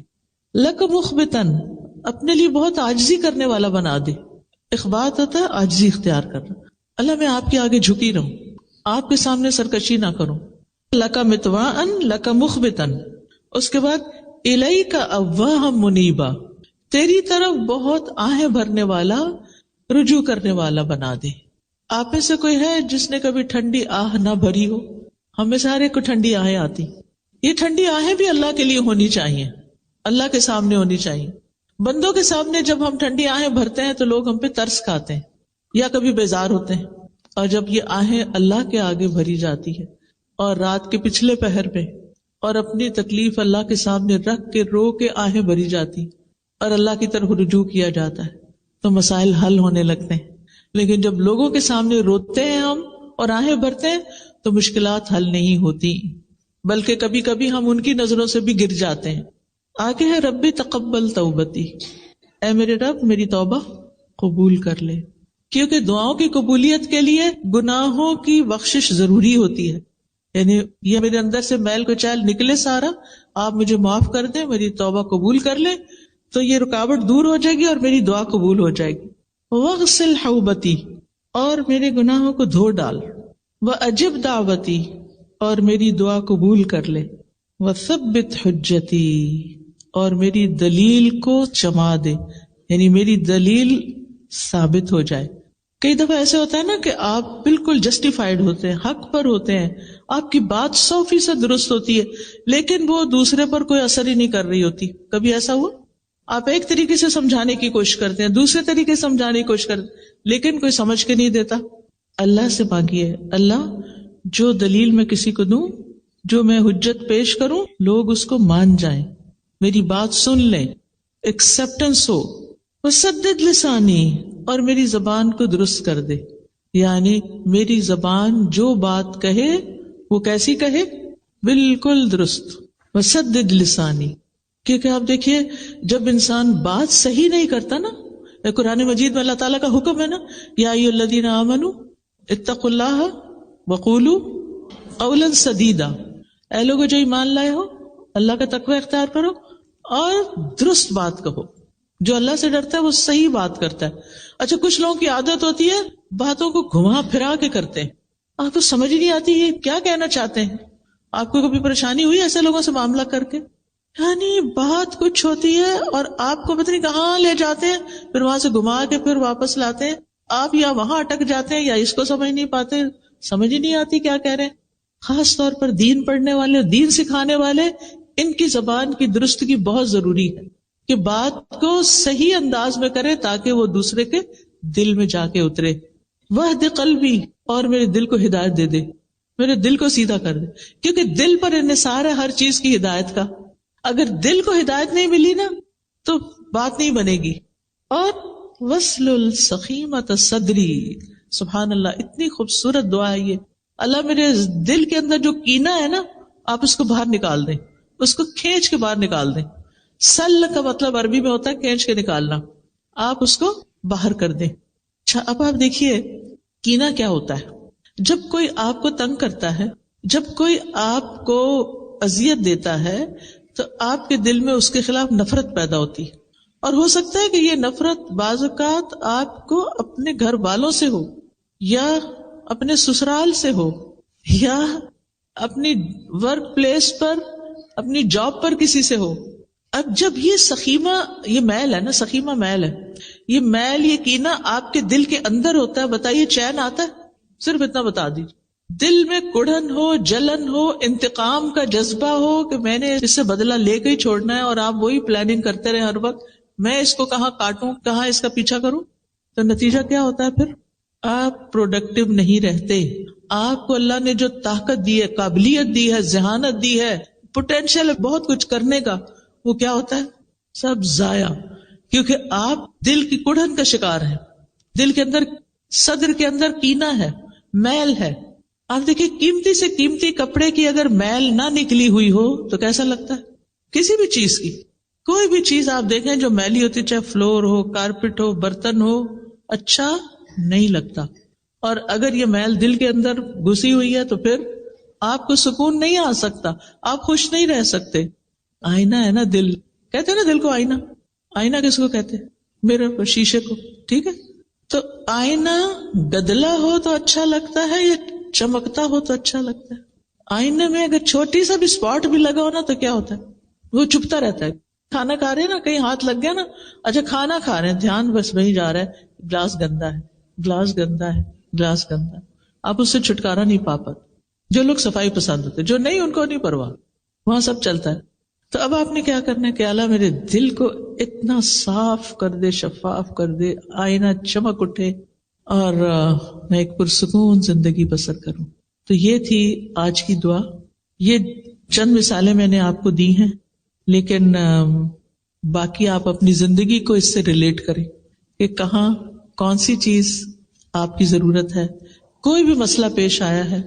لک مخبتن، اپنے لیے بہت عاجزی کرنے والا بنا دے. اخبات ہوتا ہے عاجزی اختیار کرنا. اللہ میں آپ کے آگے جھکی رہوں، آپ کے سامنے سرکشی نہ کروں. لک متبعن لک مخبتن. اس کے بعد الیک اواہ منیبا، تیری طرف بہت آہیں بھرنے والا، رجوع کرنے والا بنا دے. آپ میں سے کوئی ہے جس نے کبھی ٹھنڈی آہ نہ بھری ہو؟ ہمیں سارے کو ٹھنڈی آہیں آتی. یہ ٹھنڈی آہیں بھی اللہ کے لیے ہونی چاہیے، اللہ کے سامنے ہونی چاہیے. بندوں کے سامنے جب ہم ٹھنڈی آہیں بھرتے ہیں تو لوگ ہم پہ ترس کھاتے ہیں یا کبھی بیزار ہوتے ہیں. اور جب یہ آہیں اللہ کے آگے بھری جاتی ہے اور رات کے پچھلے پہر میں اور اپنی تکلیف اللہ کے سامنے رکھ کے رو کے آہیں بھری جاتی اور اللہ کی طرف رجوع کیا جاتا ہے تو مسائل حل ہونے لگتے ہیں. لیکن جب لوگوں کے سامنے روتے ہیں ہم اور آہیں بھرتے ہیں تو مشکلات حل نہیں ہوتی، بلکہ کبھی کبھی ہم ان کی نظروں سے بھی گر جاتے ہیں. آگے ہے ربی تقبل توبتی، اے میرے رب میری توبہ قبول کر لے. کیونکہ دعاؤں کی قبولیت کے لیے گناہوں کی بخشش ضروری ہوتی ہے. یعنی یہ میرے اندر سے میل کچیل نکلے سارا، آپ مجھے معاف کر دیں، میری توبہ قبول کر لیں، تو یہ رکاوٹ دور ہو جائے گی اور میری دعا قبول ہو جائے گی. وغسل حوبتی، اور میرے گناہوں کو دھو ڈال. وَأَجِبْ دعوتی، اور میری دعا قبول کر لے. وَثَبِّتْ حجتی، اور میری دلیل کو جما دے، یعنی میری دلیل ثابت ہو جائے. کئی دفعہ ایسے ہوتا ہے نا کہ آپ بالکل جسٹیفائڈ ہوتے ہیں، حق پر ہوتے ہیں، آپ کی بات 100% درست ہوتی ہے، لیکن وہ دوسرے پر کوئی اثر ہی نہیں کر رہی ہوتی. کبھی ایسا ہوا؟ آپ ایک طریقے سے سمجھانے کی کوشش کرتے ہیں، دوسرے طریقے سے سمجھانے کی کوشش کرتے ہیں، لیکن کوئی سمجھ کے نہیں دیتا. اللہ سے مانگیے، اللہ جو دلیل میں کسی کو دوں، جو میں حجت پیش کروں، لوگ اس کو مان جائیں، میری بات سن لیں، ایکسپٹنس ہو. وسدد لسانی، اور میری زبان کو درست کر دے، یعنی میری زبان جو بات کہے وہ کیسی کہے؟ بالکل درست. وسدد لسانی، کیونکہ آپ دیکھیے جب انسان بات صحیح نہیں کرتا نا، قرآن مجید میں اللہ تعالیٰ کا حکم ہے نا، یا ایھا الذین آمنوا اتقوا اللہ وقولوا قولا سدیدا، اے لوگو جو ایمان لائے ہو اللہ کا تقوی اختیار کرو اور درست بات کہو. جو اللہ سے ڈرتا ہے وہ صحیح بات کرتا ہے. اچھا، کچھ لوگوں کی عادت ہوتی ہے باتوں کو گھما پھرا کے کرتے ہیں، آپ کو سمجھ ہی نہیں آتی یہ کیا کہنا چاہتے ہیں. آپ کو کبھی پریشانی ہوئی ایسے لوگوں سے معاملہ کر کے؟ یعنی بات کچھ ہوتی ہے اور آپ کو پتہ نہیں کہاں لے جاتے ہیں، پھر وہاں سے گھما کے پھر واپس لاتے ہیں. آپ یا وہاں اٹک جاتے ہیں یا اس کو سمجھ نہیں پاتے، سمجھ ہی نہیں آتی کیا کہہ رہے ہیں. خاص طور پر دین پڑھنے والے، دین سکھانے والے، ان کی زبان کی درستگی بہت ضروری ہے کہ بات کو صحیح انداز میں کرے تاکہ وہ دوسرے کے دل میں جا کے اترے. وہد قلبی، اور میرے دل کو ہدایت دے دے، میرے دل کو سیدھا کر دے، کیونکہ دل پر انحصار ہے ہر چیز کی ہدایت کا. اگر دل کو ہدایت نہیں ملی نا تو بات نہیں بنے گی. اور وصل السخیمۃ صدری، سبحان اللہ، اتنی خوبصورت دعا ہے یہ. اللہ میرے دل کے اندر جو کینہ ہے نا، آپ اس کو باہر نکال دیں، اس کو کھینچ کے باہر نکال دیں. سل کا مطلب عربی میں ہوتا ہے کھینچ کے نکالنا، آپ اس کو باہر کر دیں. اچھا، اب آپ دیکھیے کینہ کیا ہوتا ہے. جب کوئی آپ کو تنگ کرتا ہے، جب کوئی آپ کو اذیت دیتا ہے تو آپ کے دل میں اس کے خلاف نفرت پیدا ہوتی ہے. اور ہو سکتا ہے کہ یہ نفرت بعض اوقات آپ کو اپنے گھر والوں سے ہو، یا اپنے سسرال سے ہو، یا اپنی ورک پلیس پر، اپنی جاب پر کسی سے ہو. اب جب یہ سخیمہ، یہ میل ہے نا، سخیمہ میل ہے، یہ میل، یہ کینہ آپ کے دل کے اندر ہوتا ہے، بتائیے چین آتا ہے؟ صرف اتنا بتا دیجیے. دل میں کڑھن ہو، جلن ہو، انتقام کا جذبہ ہو کہ میں نے اس سے بدلہ لے کے ہی چھوڑنا ہے، اور آپ وہی پلاننگ کرتے رہے ہر وقت، میں اس کو کہاں کاٹوں، کہاں اس کا پیچھا کروں، تو نتیجہ کیا ہوتا ہے؟ پھر آپ پروڈکٹیو نہیں رہتے. آپ کو اللہ نے جو طاقت دی ہے، قابلیت دی ہے، ذہانت دی ہے، پوٹینشیل ہے بہت کچھ کرنے کا، وہ کیا ہوتا ہے؟ سب ضائع. کیونکہ آپ دل کی کڑھن کا شکار ہیں، دل کے اندر، صدر کے اندر کینہ ہے، میل ہے. آپ دیکھیں قیمتی سے قیمتی کپڑے کی اگر میل نہ نکلی ہوئی ہو تو کیسا لگتا ہے؟ کسی بھی چیز کی، کوئی بھی چیز آپ دیکھیں جو میلی ہوتی، چاہے فلور ہو، کارپٹ ہو، برتن ہو، اچھا نہیں لگتا. اور اگر یہ میل دل کے اندر گھسی ہوئی ہے تو پھر آپ کو سکون نہیں آ سکتا، آپ خوش نہیں رہ سکتے. آئینہ ہے نا دل، کہتے ہیں نا دل کو آئینہ. آئینہ کس کو کہتے ہیں؟ میرر کو، شیشے کو، ٹھیک ہے. تو آئینہ گدلا ہو تو اچھا لگتا ہے یا چمکتا ہو تو اچھا لگتا ہے؟ آئینے میں اگر چھوٹی سا بھی اسپاٹ بھی لگا ہو نا تو کیا ہوتا ہے؟ وہ چپتا رہتا ہے. کھانا کھا رہے ہیں نا، کہیں ہاتھ لگ گیا نا، اچھا کھانا کھا رہے ہیں، دھیان بس وہیں جا رہا ہے، گلاس گندا ہے، گلاس گندا ہے، گلاس گندا ہے، آپ اس سے چھٹکارا نہیں پا پاتے. جو لوگ صفائی پسند ہوتے، جو نہیں ان کو نہیں پرواہ، وہاں سب چلتا ہے. تو اب آپ نے کیا کرنا ہے کہ اللہ میرے دل کو اتنا صاف کر دے، شفاف کر دے، آئینہ چمک اٹھے، اور میں ایک پرسکون زندگی بسر کروں. تو یہ تھی آج کی دعا. یہ چند مثالیں میں نے آپ کو دی ہیں، لیکن باقی آپ اپنی زندگی کو اس سے ریلیٹ کریں کہ کہاں کون سی چیز آپ کی ضرورت ہے. کوئی بھی مسئلہ پیش آیا ہے،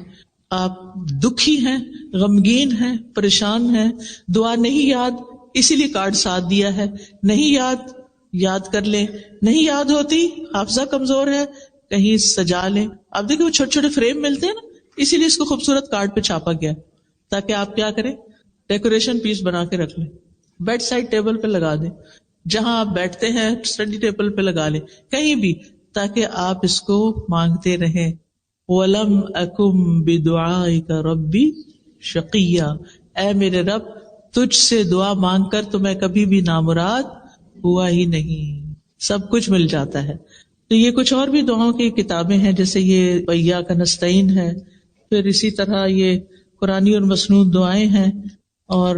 آپ دکھی ہیں، غمگین ہیں، پریشان ہیں، دعا نہیں یاد، اسی لیے کارڈ ساتھ دیا ہے، نہیں یاد، یاد کر لیں، نہیں یاد ہوتی، حافظہ کمزور ہے، کہیں سجا لیں. آپ دیکھیں وہ چھوٹے چھوٹے فریم ملتے ہیں نا، اسی لیے اس کو خوبصورت کارڈ پہ چھاپا گیا تاکہ آپ کیا کریں، ڈیکوریشن پیس بنا کے رکھ لیں، بیڈ سائڈ ٹیبل پہ لگا دیں، جہاں آپ بیٹھتے ہیں اسٹڈی ٹیبل پہ لگا لیں، کہیں بھی، تاکہ آپ اس کو مانگتے رہیں. وَلَمْ أَكُمْ بِدُعَائِكَ رَبِّ شَقِيًّا، اے میرے رب تجھ سے دعا مانگ کر تو میں کبھی بھی نامراد ہوا ہی نہیں. سب کچھ مل جاتا ہے. تو یہ کچھ اور بھی دعاؤں کی کتابیں ہیں، جیسے یہ وَإِيَّاكَ نَسْتَعِينُ ہے، پھر اسی طرح یہ قرآنی اور مسنون دعائیں ہیں، اور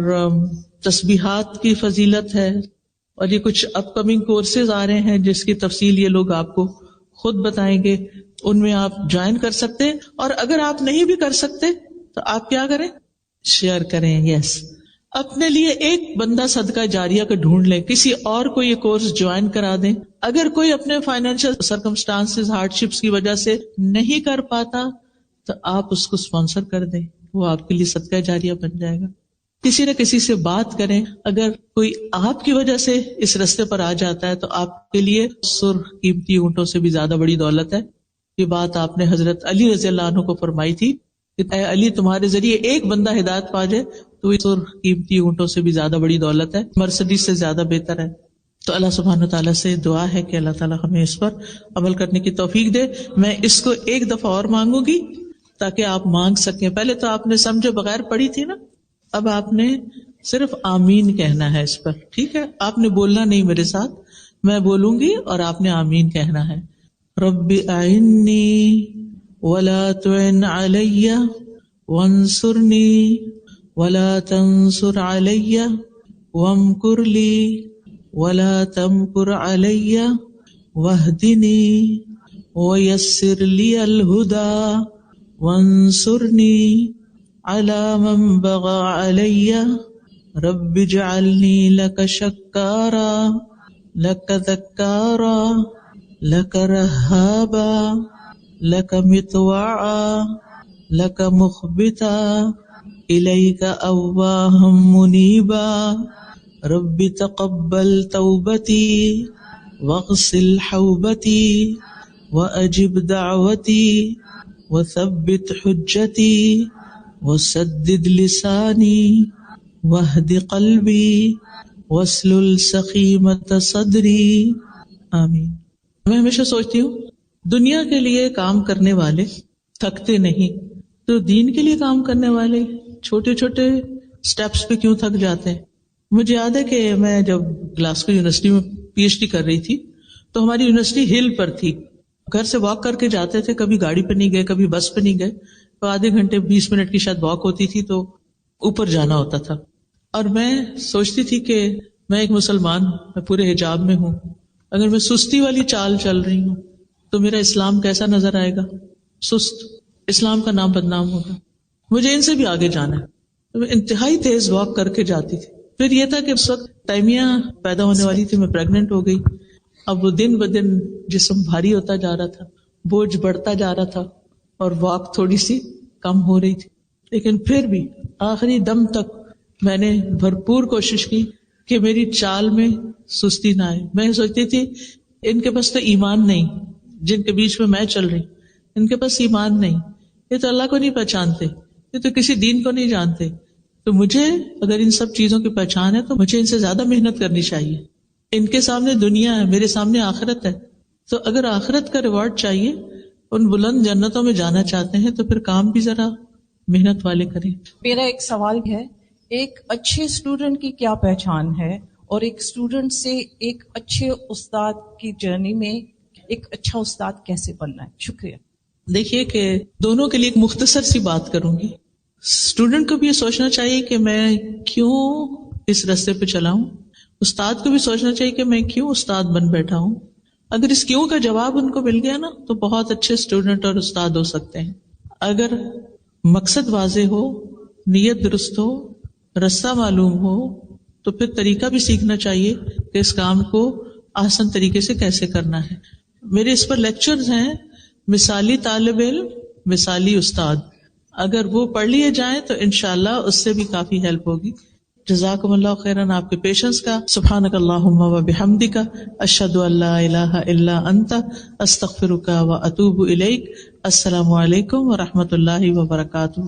تسبیحات کی فضیلت ہے، اور یہ کچھ اپ کمنگ کورسز آ رہے ہیں جس کی تفصیل یہ لوگ آپ کو خود بتائیں گے، ان میں آپ جوائن کر سکتے ہیں. اور اگر آپ نہیں بھی کر سکتے تو آپ کیا کریں، شیئر کریں. یس، اپنے لیے ایک بندہ صدقہ جاریہ کا ڈھونڈ لیں، کسی اور کو یہ کورس جوائن کرا دیں. اگر کوئی اپنے فائنینشیل سرکمسٹانسز ہارڈ شپس کی وجہ سے نہیں کر پاتا تو آپ اس کو اسپانسر کر دیں، وہ آپ کے لیے صدقہ جاریہ بن جائے گا. کسی نہ کسی سے بات کریں، اگر کوئی آپ کی وجہ سے اس رستے پر آ جاتا ہے تو آپ کے لیے سرخ قیمتی اونٹوں سے بھی زیادہ بڑی دولت ہے. یہ بات آپ نے حضرت علی رضی اللہ عنہ کو فرمائی تھی کہ اے علی، تمہارے ذریعے ایک بندہ ہدایت پا جائے تو یہ سرخ قیمتی اونٹوں سے بھی زیادہ بڑی دولت ہے، مرسڈیز سے زیادہ بہتر ہے. تو اللہ سبحانہ تعالیٰ سے دعا ہے کہ اللہ تعالیٰ ہمیں اس پر عمل کرنے کی توفیق دے. میں اس کو ایک دفعہ اور مانگوں گی تاکہ آپ مانگ سکیں. پہلے تو آپ نے سمجھے بغیر پڑھی تھی نا، اب آپ نے صرف آمین کہنا ہے اس پر، ٹھیک ہے؟ آپ نے بولنا نہیں میرے ساتھ، میں بولوں گی اور آپ نے آمین کہنا ہے. رب اعنی ولا تعن علی وانصرنی ولا تنصر علی وامکر لی ولا تمکر علی واہدنی ویسر لی الہدی وانصرنی علی من بغى علی رب اجعلنی لک شکارا لک ذکارا لک رہابا لک مطواعا لک مخبتا الیک اواہا منیبا رب تقبل توبتی واغسل حوبتی واجب دعوتی وثبت حجتی وسدد لسانی واہد قلبی واسلل سخیمۃ صدری. آمین. میں ہمیشہ سوچتی ہوں دنیا کے لیے کام کرنے والے تھکتے نہیں، تو دین کے لیے کام کرنے والے چھوٹے چھوٹے سٹیپس پہ کیوں تھک جاتے ہیں. مجھے یاد ہے کہ میں جب گلاسکو یونیورسٹی میں پی ایچ ڈی کر رہی تھی تو ہماری یونیورسٹی ہل پر تھی، گھر سے واک کر کے جاتے تھے، کبھی گاڑی پہ نہیں گئے کبھی بس پہ نہیں گئے، تو آدھے گھنٹے 20 منٹ کی شاید واک ہوتی تھی تو اوپر جانا ہوتا تھا. اور میں سوچتی تھی کہ میں ایک مسلمان ہوں، میں پورے حجاب میں ہوں، اگر میں سستی والی چال چل رہی ہوں تو میرا اسلام کیسا نظر آئے گا؟ سست. اسلام کا نام بدنام ہوگا. مجھے ان سے بھی آگے جانا ہے. تو میں انتہائی تیز واک کر کے جاتی تھی. پھر یہ تھا کہ اس وقت تیمیہ پیدا ہونے والی تھی، میں پریگننٹ ہو گئی. اب وہ دن بدن جسم بھاری ہوتا جا رہا تھا، بوجھ بڑھتا جا رہا تھا اور واک تھوڑی سی کم ہو رہی تھی. لیکن پھر بھی آخری دم تک میں نے بھرپور کوشش کی کہ میری چال میں سستی نہ آئے. میں سوچتی تھی ان کے پاس تو ایمان نہیں، جن کے بیچ میں چل رہی، ان کے پاس ایمان نہیں، یہ تو اللہ کو نہیں پہچانتے، یہ تو کسی دین کو نہیں جانتے. تو مجھے اگر ان سب چیزوں کی پہچان ہے تو مجھے ان سے زیادہ محنت کرنی چاہیے. ان کے سامنے دنیا ہے، میرے سامنے آخرت ہے. تو اگر آخرت کا ریوارڈ چاہیے، ان بلند جنتوں میں جانا چاہتے ہیں تو پھر کام بھی ذرا محنت والے کریں. میرا ایک سوال ہے، ایک اچھے اسٹوڈنٹ کی کیا پہچان ہے، اور ایک اسٹوڈنٹ سے ایک اچھے استاد کی جرنی میں ایک اچھا استاد کیسے بننا ہے؟ شکریہ. دیکھیے کہ دونوں کے لیے ایک مختصر سی بات کروں گی. اسٹوڈنٹ کو بھی یہ سوچنا چاہیے کہ میں کیوں اس راستے پہ چلا ہوں، استاد کو بھی سوچنا چاہیے کہ میں کیوں استاد بن بیٹھا ہوں. اگر اس کیوں کا جواب ان کو مل گیا نا تو بہت اچھے اسٹوڈنٹ اور استاد ہو سکتے ہیں. اگر مقصد واضح ہو، نیت درست ہو، رستہ معلوم ہو تو پھر طریقہ بھی سیکھنا چاہیے کہ اس کام کو آسان طریقے سے کیسے کرنا ہے. میرے اس پر لیکچرز ہیں، مثالی طالب علم مثالی استاد، اگر وہ پڑھ لیے جائیں تو انشاءاللہ اس سے بھی کافی ہیلپ ہوگی. جزاکم اللہ خیراً آپ کے پیشنس کا. سبحانک اللہم و بحمدک اشہد ان لا الہ الا انت استغفرک و اتوب الیک. السلام علیکم و رحمۃ اللہ وبرکاتہ.